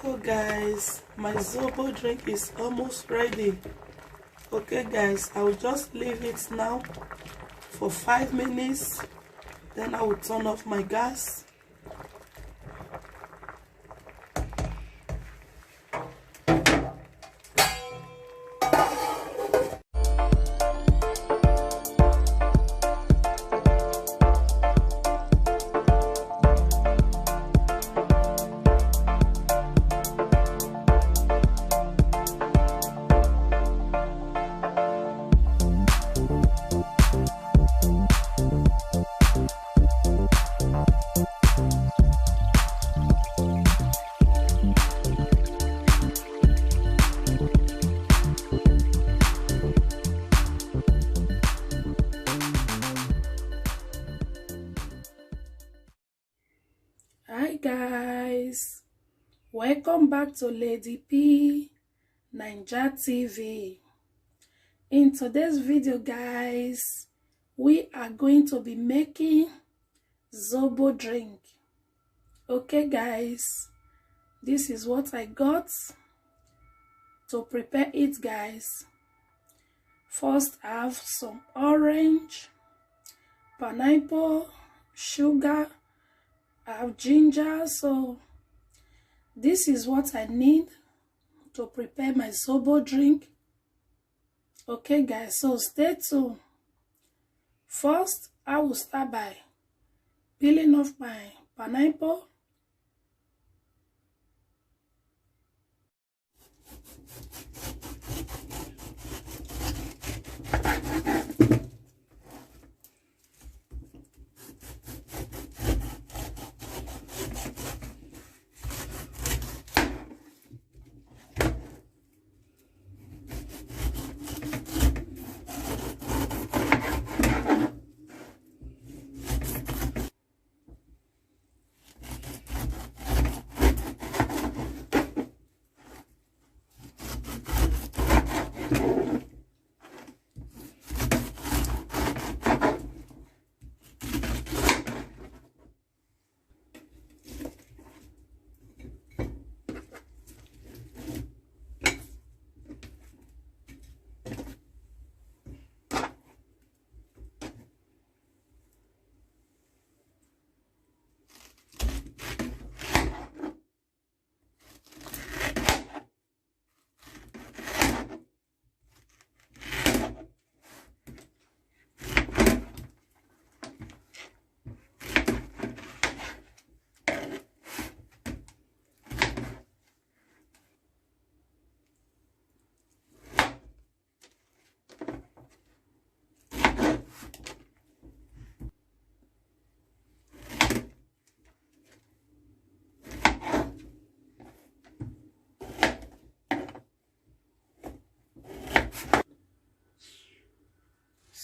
So guys, my Zobo drink is almost ready. Okay guys, I will just leave it now for 5 minutes, then I will turn off my gas. Hi guys, welcome back to Lady P Naija TV. In today's video guys, we are going to be making Zobo drink. Okay guys, this is what I got to prepare it guys. First I have some orange, pineapple, sugar, I have ginger. So this is what I need to prepare my Zobo drink. Okay guys, so stay tuned. First I will start by peeling off my pineapple.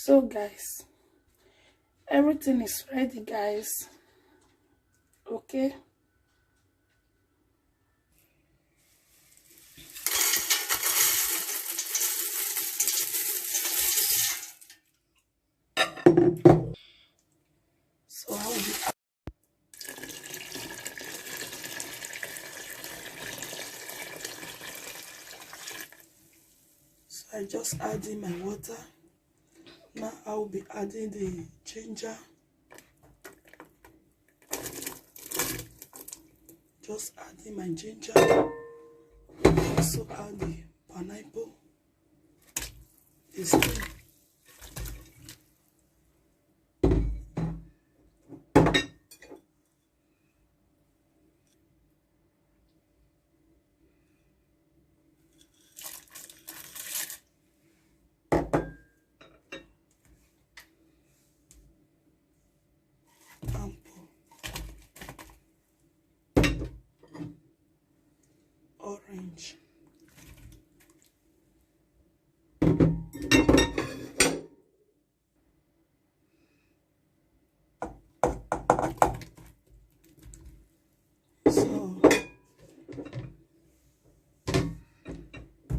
So guys, everything is ready guys. Okay, so I will be I just add in my water. Now I will be adding the ginger. Just adding my ginger. Also add the pineapple. The stem. Orange. So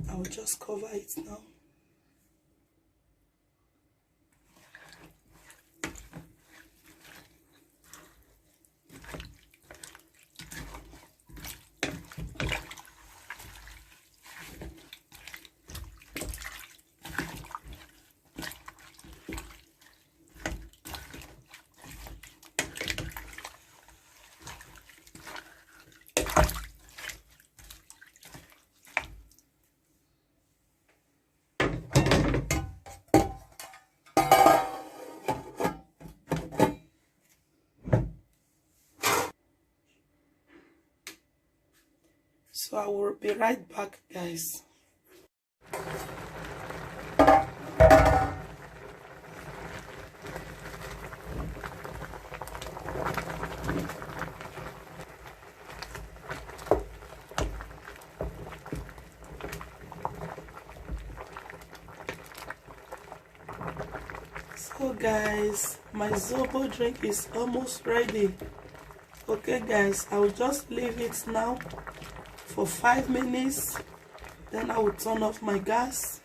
I will just cover it now. So I will be right back, guys. So guys, my Zobo drink is almost ready. Okay guys, I will just leave it now for 5 minutes, then I will turn off my gas.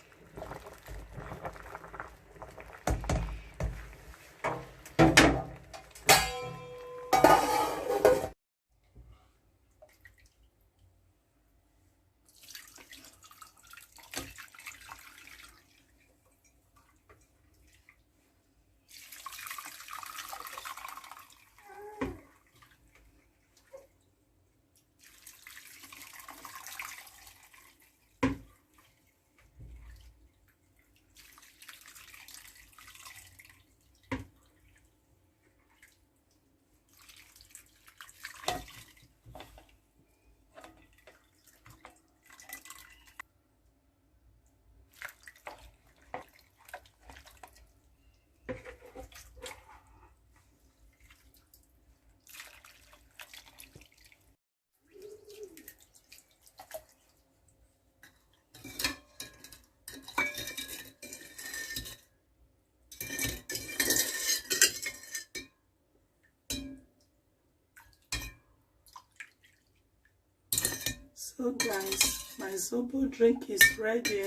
So guys, my Zobo drink is ready.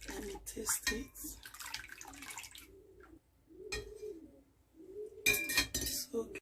Let me taste it. So good.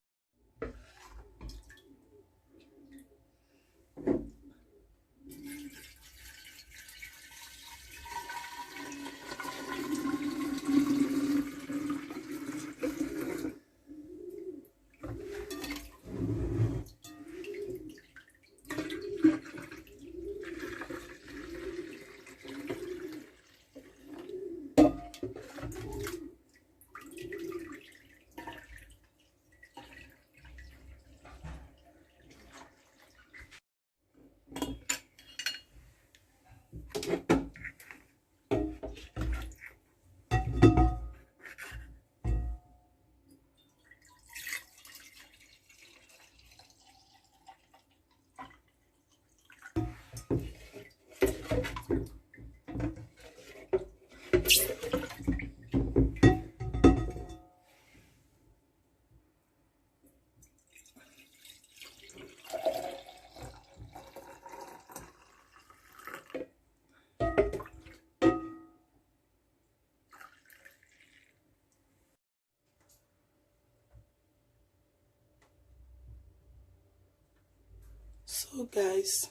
So guys,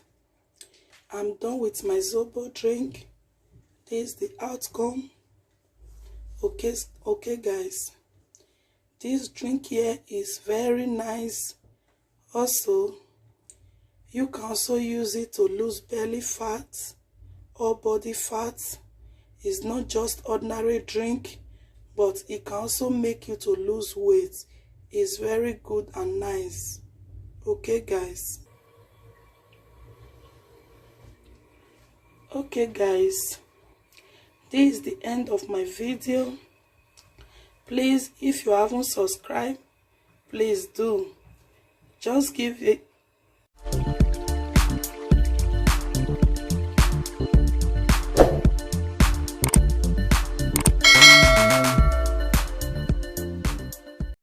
I'm done with my Zobo drink. This is the outcome. Okay guys, this drink here is very nice. Also, you can also use it to lose belly fat or body fat. It's not just ordinary drink, but it can also make you to lose weight. It's very good and nice. Okay guys. Okay guys, this is the end of my video. Please, if you haven't subscribed, please do. Just give